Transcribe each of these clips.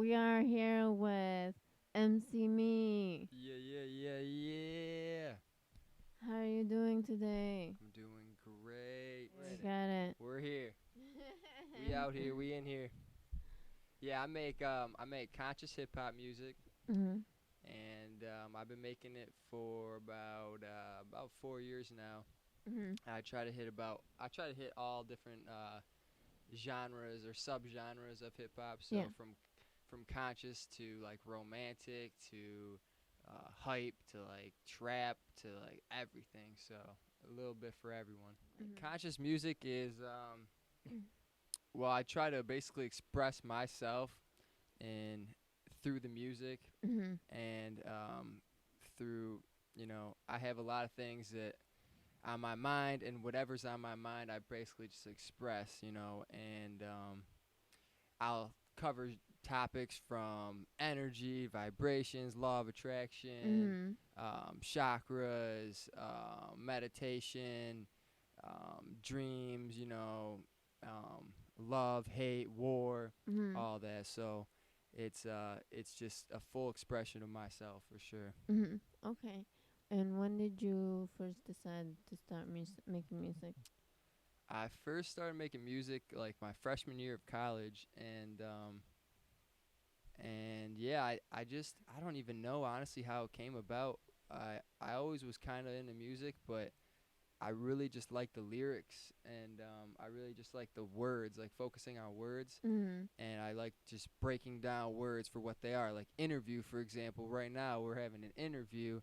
we are here with MC Me. Yeah, yeah, yeah, yeah. How are you doing today? I'm doing great. We got it. We're here. We out here. We in here. Yeah, I make conscious hip hop music, Mhm. and I've been making it for about 4 years now. Mhm. I try to hit all different genres or subgenres of hip hop. Yeah. So from conscious to like romantic to hype to like trap to like everything. So a little bit for everyone. Mhm. Conscious music is well, I try to basically express myself in through the music Mhm. and through I have a lot of things that on my mind, and whatever's on my mind I basically just express, and I'll cover topics from energy, vibrations, law of attraction, Mhm. chakras, meditation, dreams, love, hate, war, Mhm. all that. So it's just a full expression of myself for sure. Mhm. Okay. And when did you first decide to start making music? I first started making music like my freshman year of college, and yeah, I don't even know honestly how it came about. I always was kind of into music, but I really just like the lyrics, and I really just like the words, like focusing on words, Mhm. and I like just breaking down words for what they are. Like interview, for example. Right now we're having an interview.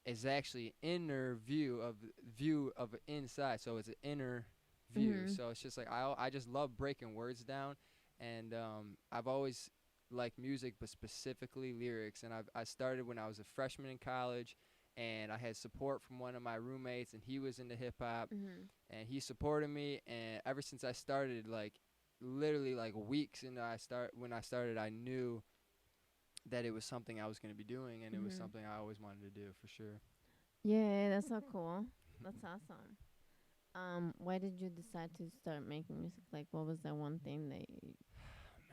Is actually inner view of inside, so it's an inner view. Mhm. So it's just like I just love breaking words down, and I've always liked music, but specifically lyrics. And I started when I was a freshman in college, and I had support from one of my roommates, and he was into hip hop, Mhm. and he supported me. And ever since I started, like literally like weeks into when I started, I knew that it was something I was going to be doing, and it was Mhm. something I always wanted to do for sure. Yeah, that's so cool. That's awesome. Why did you decide to start making music? Like, what was that one thing that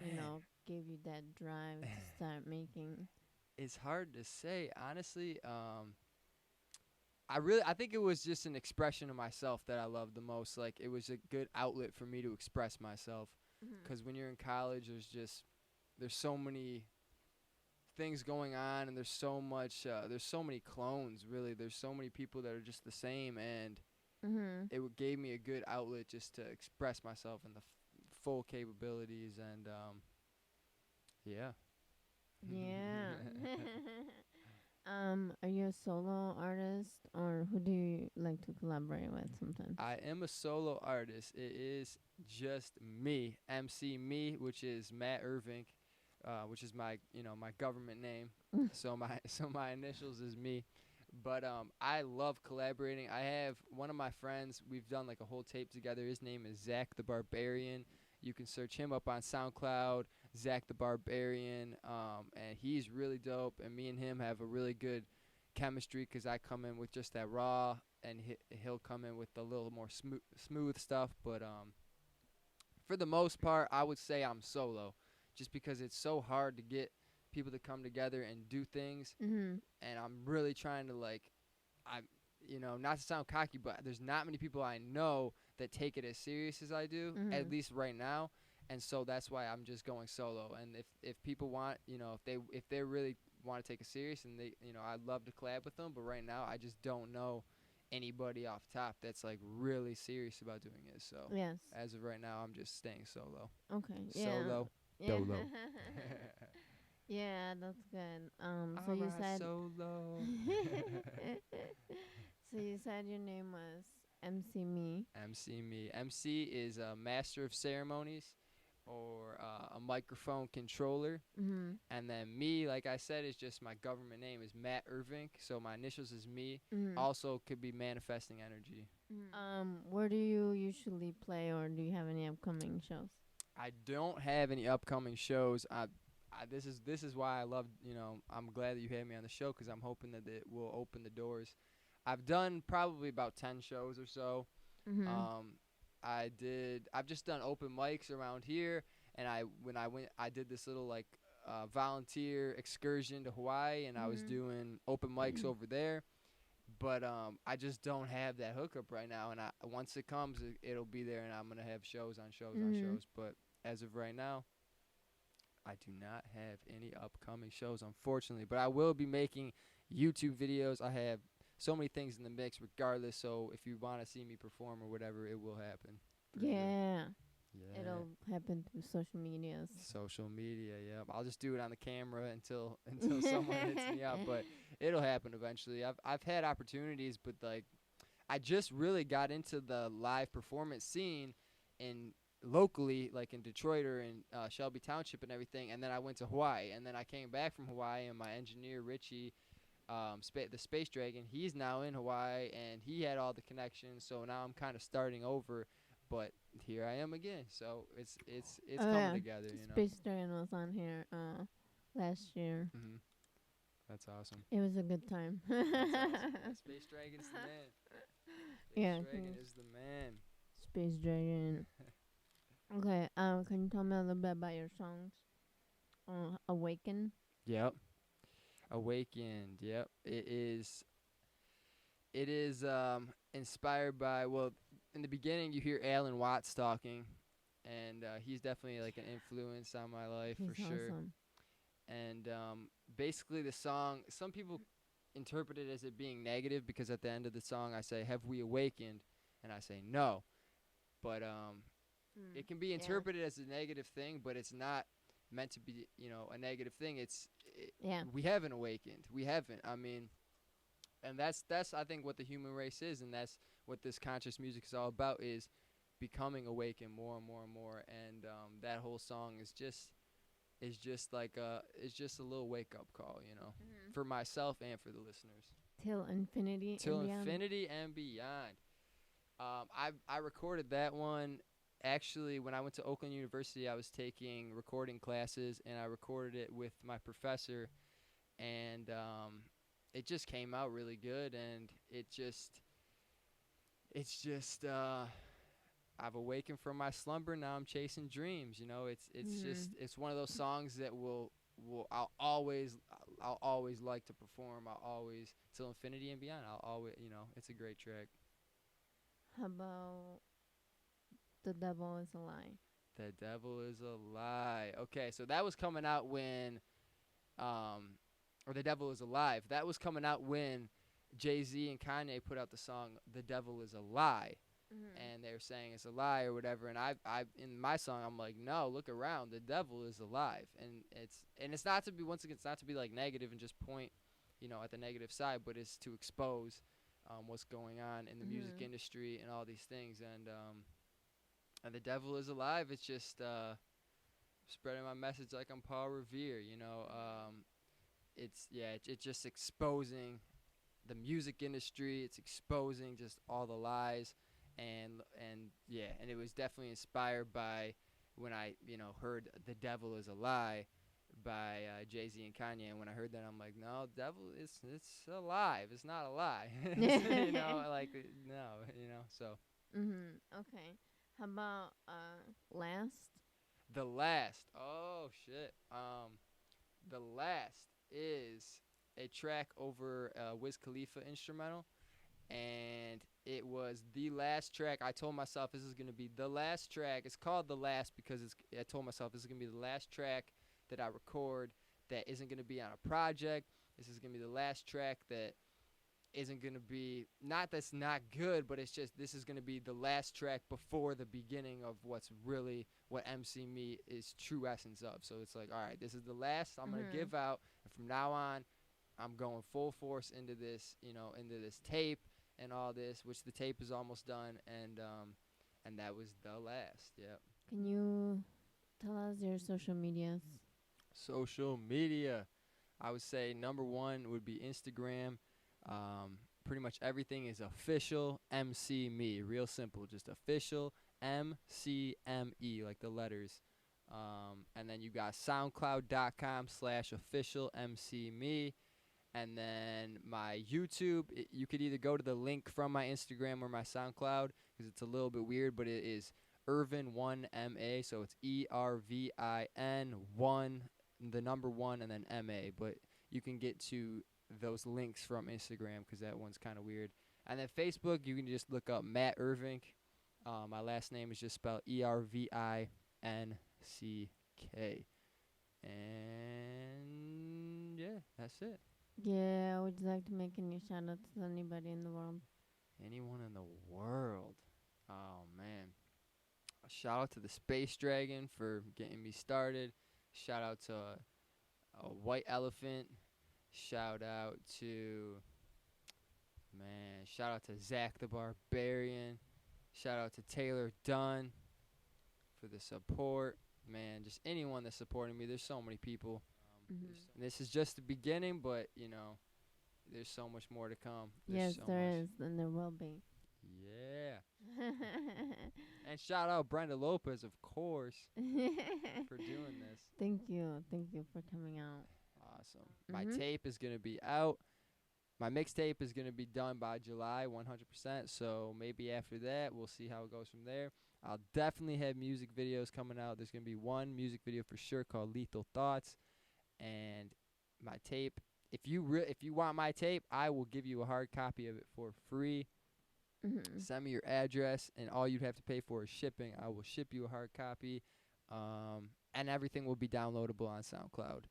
Man, gave you that drive to start making? it's hard to say honestly. I think it was just an expression of myself that I loved the most. Like it was a good outlet for me to express myself. Mhm. Cause when you're in college, there's so many things going on, and there's so many clones. Really, there's so many people that are just the same, and Mhm. gave me a good outlet just to express myself in the full capabilities, and yeah. Yeah. Are you a solo artist or who do you like to collaborate with sometimes? I am a solo artist. It is just me, MC Me, which is Matt Irving, which is my government name. So my so my initials is me. But I love collaborating. I have one of my friends. We've done like a whole tape together. His name is Zach the Barbarian. You can search him up on SoundCloud, Zach the Barbarian, and he's really dope. And me and him have a really good chemistry because I come in with just that raw, and he'll come in with a little more smooth stuff. But for the most part, I would say I'm solo, just because it's so hard to get people to come together and do things, Mhm. and I'm really trying to like, I'm, not to sound cocky, but there's not many people I know that take it as serious as I do, at Mhm. least right now. And so that's why I'm just going solo. And if people want, if they really want to take it serious, and they, I'd love to collab with them. But right now, I just don't know anybody off top that's like really serious about doing it. So Yes. as of right now, I'm just staying solo. Okay. Yeah. Solo, Yeah. dolo. Yeah, that's good. So I you ride said solo. so you said your name was MC Me. MC Me. MC is a master of ceremonies, or a microphone controller. Mhm. And then me, like I said, is just my government name is Matt Irving. So my initials is me. Mhm. Also could be manifesting energy. Where do you usually play or do you have any upcoming shows? I don't have any upcoming shows. This is why I love, I'm glad that you had me on the show, because I'm hoping that it will open the doors. I've done probably about 10 shows or so. Mhm. Um, I've just done open mics around here, and when I went, I did this little like volunteer excursion to Hawaii, and I was Mhm. doing open mics over there. But I just don't have that hookup right now, and once it comes, it'll be there, and I'm gonna have shows on shows on Mhm. shows. But as of right now, I do not have any upcoming shows, unfortunately. But I will be making YouTube videos. I have so many things in the mix, regardless. So if you want to see me perform or whatever, it will happen for sure. Yeah. Yeah. It'll happen through social medias. Social media, yeah. I'll just do it on the camera until until someone hits me up, but it'll happen eventually. I've had opportunities, but like I just really got into the live performance scene in locally, like in Detroit or in Shelby Township and everything. And then I went to Hawaii, and then I came back from Hawaii, and my engineer Richie, the Space Dragon, he's now in Hawaii, and he had all the connections. So now I'm kind of starting over, but here I am again. So it's Oh coming yeah. together, you know. Space Dragon was on here last year. Mhm. That's awesome. It was a good time. That's awesome. Yeah, Space Dragon's the man. Space Yeah, Dragon is the man. Space Dragon. Okay, can you tell me a little bit about your songs? Awaken. Yep. Awakened. Yep. It is inspired by, well, in the beginning you hear Alan Watts talking, and he's definitely like an influence on my life He's for sure. awesome. And basically the song, some people interpret it as it being negative because at the end of the song I say, "Have we awakened?" and I say no. But it can be Yeah. interpreted as a negative thing, but it's not meant to be, a negative thing. Yeah. We haven't awakened. We haven't. I mean, and that's I think what the human race is, and that's what this conscious music is all about, is becoming awakened more and more and more. And that whole song is just like it's just a little wake up call, for myself and for the listeners. Till infinity Till and beyond. infinity and beyond. I recorded that one actually when I went to Oakland University. I was taking recording classes, and I recorded it with my professor, and it just came out really good. And it's just I've awakened from my slumber. Now I'm chasing dreams. It's one of those songs that will I'll always like to perform. I'll always, till infinity and beyond. I'll always, it's a great track. How about the devil is a lie? The devil is a lie. Okay, so that was coming out when, or the devil is alive. That was coming out when Jay-Z and Kanye put out the song "The Devil Is a Lie," and they were saying it's a lie or whatever. And I in my song, I'm like, no, look around, the devil is alive, and it's not to be, once again, it's not to be like negative and just point, at the negative side, but it's to expose what's going on in the music industry and all these things. And the devil is alive. It's just spreading my message like I'm Paul Revere. It's just exposing the music industry. It's exposing just all the lies, and it was definitely inspired by when I heard "The Devil Is a Lie" by Jay-Z and Kanye. And when I heard that, I'm like, no, devil is, it's alive. It's not a lie. So Okay. How about last? the last. Oh shit. The last is a track over Wiz Khalifa instrumental, and it was the last track. I told myself this is gonna be the last track. It's called the last because I told myself this is gonna be the last track that I record that isn't gonna be on a project. This is gonna be the last track that isn't going to be, not that's not good, but it's just, this is going to be the last track before the beginning of what MC Me is true essence of. So it's like, all right, this is the last I'm going to give out, and from now on I'm going full force into this, into this tape and all this, which the tape is almost done. And that was the last. Yep. Can you tell us your social medias? Social media, I would say number one would be Instagram. Pretty much everything is official MC Me. Real simple, just official MCME, like the letters. And then you got SoundCloud.com/official MC Me. And then my YouTube, you could either go to the link from my Instagram or my SoundCloud because it's a little bit weird, but it is Irvin1MA. So it's ERVIN 1, the number 1 and then MA, but you can get to those links from Instagram because that one's kind of weird. And then Facebook, you can just look up Matt Irvink. My last name is just spelled ERVINCK. And yeah, that's it. Yeah, would you like to make any shout outs to anybody in the world? Anyone in the world? Oh, man. A shout out to the Space Dragon for getting me started. Shout out to a White Elephant. Shout out to Zach the Barbarian. Shout out to Taylor Dunn for the support. Man, just anyone that's supporting me. There's so many people. This is just the beginning, but, you know, there's so much more to come. Yes, there is, and there will be. Yeah. And shout out Brenda Lopez, of course, for doing this. Thank you. Thank you for coming out. Awesome. My tape is going to be out. My mixtape is going to be done by July 100%, so maybe after that, we'll see how it goes from there. I'll definitely have music videos coming out. There's going to be one music video for sure called Lethal Thoughts. And my tape, if you want my tape, I will give you a hard copy of it for free. Send me your address, and all you'd have to pay for is shipping. I will ship you a hard copy, and everything will be downloadable on SoundCloud.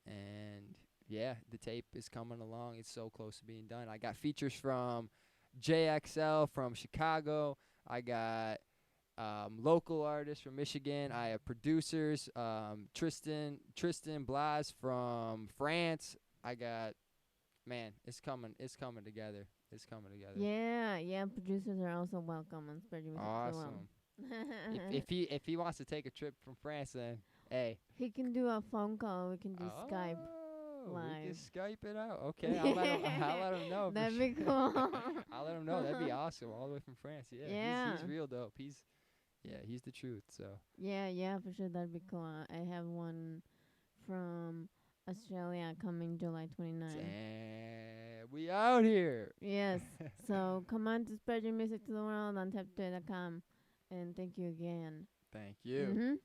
And yeah, the tape is coming along. It's so close to being done. I got features from JXL from Chicago. I got local artists from Michigan. I have producers, Tristan Blas from France. I got, man, it's coming together. It's coming together. Yeah, producers are also welcome on Spread Your Music. Awesome. if he wants to take a trip from France, then hey, he can do a phone call. We can do Skype live. We can Skype it out. Okay, I'll let him know. That'd be cool. I'll let him know. That'd be awesome. All the way from France. Yeah. He's real dope. He's the truth. So. Yeah, for sure. That'd be cool. I have one from Australia coming July 29th. Damn, we out here. Yes. So come on to Spread Your Music to the World on taptoday.com. And thank you again. Thank you.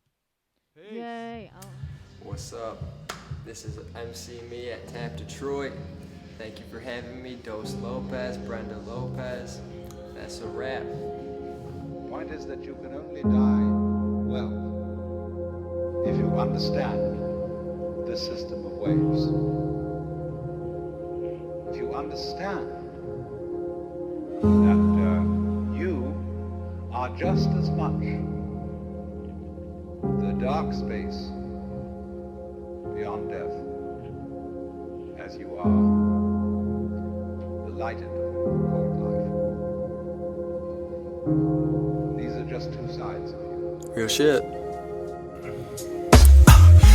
Peace. Yay. Oh. What's up? This is MC Me at Tap Detroit. Thank you for having me. DosLopez, Brenda Lopez. That's a wrap. The point is that you can only die well if you understand the system of waves. If you understand that you are just as much the dark space beyond death as you are the lighted called life. These are just two sides of you. Real shit.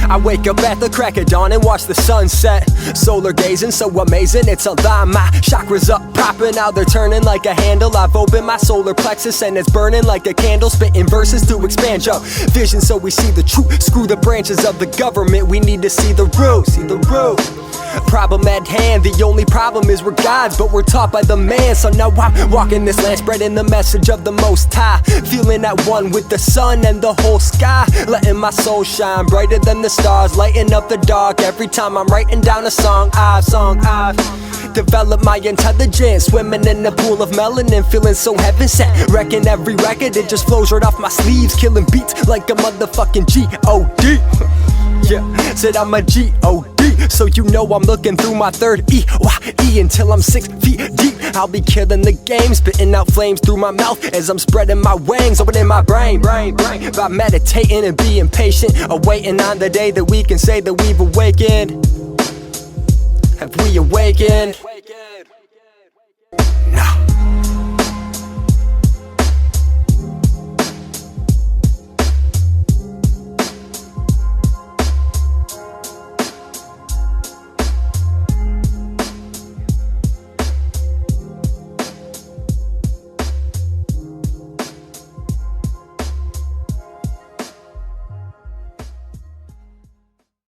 I wake up at the crack of dawn and watch the sunset. Solar gazing, so amazing, it's a lie. My chakras up, popping out, they're turning like a handle. I've opened my solar plexus and it's burning like a candle. Spitting verses to expand your vision so we see the truth. Screw the branches of the government, we need to see the root. See the root. Problem at hand, the only problem is we're gods, but we're taught by the man. So now I'm walking this land, spreading the message of the Most High, feeling at one with the sun and the whole sky, letting my soul shine brighter than the stars, lighting up the dark every time I'm writing down a song. I've developed my intelligence, swimming in a pool of melanin, feeling so heaven sent, wrecking every record, it just flows right off my sleeves, killing beats like a motherfucking G.O.D. Yeah, said I'm a G.O.D. So you know I'm looking through my third E until I'm 6 feet deep. I'll be killing the game, spitting out flames through my mouth as I'm spreading my wings, opening my brain by meditating and being patient, awaiting on the day that we can say that we've awakened. Have we awakened?